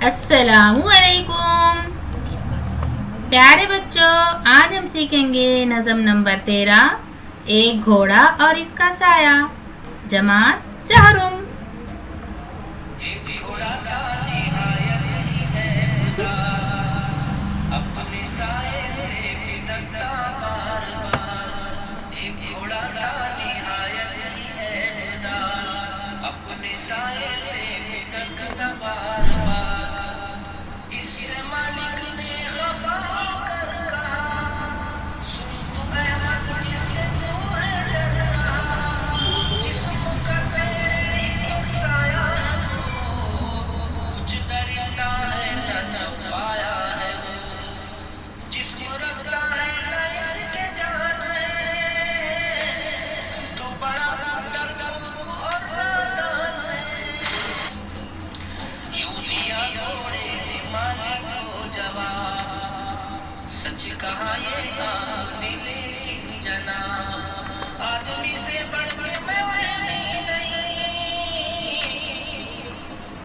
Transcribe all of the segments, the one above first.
السلام علیکم پیارے بچوں، آج ہم سیکھیں گے نظم نمبر 13 ایک گھوڑا اور اس کا سایہ جماعت چہارم۔ ایک گھوڑا کا نہایت ہی ہے خدا، اپنے سائے سے بھی تکتا بار بار۔ ایک گھوڑا کا نہایت ہی ہے خدا، اپنے سائے سے بھی تکتا بار بار۔ اس سے مالک نے خفا ہو کر کہا، سن تو احمد جس سے تو ہے ڈر رہا، جسم کا تیرے ہی تو سایہ ہے وہ، کچھ ڈرتا ہے نہ چوپایا ہے وہ، جسم رکھتا ہے نہ اس کے جان ہے، تو بڑا ڈرپوک اور نادان ہے۔ یوں دیا گھوڑے نے مالک کو جواب، سچ کہا یہ آپ نے لیکن جناب، آدمی سے بڑھ کے میں وہمی نہیں،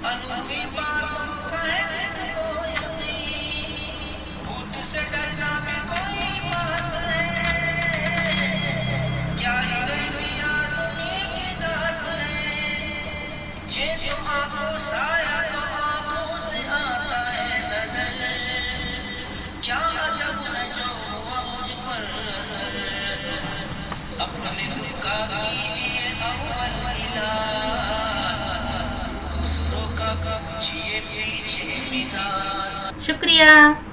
انوی باتوں کا ہے جس کو یقین، بت سے ڈرنا بھی کوئی بات ہے، کیا ہی رہی آدمی کی ذات ہے، یہ تو آنکھوں سایہ تو آنکھوں سے آتا ہے نظر، کیا عجب ہے جو ہوا مجھ پر اثر، اپنے دکھ کا کیجیے اول علاج، دوسروں کا پوچھیے پیچھے مزاج۔ شکریہ۔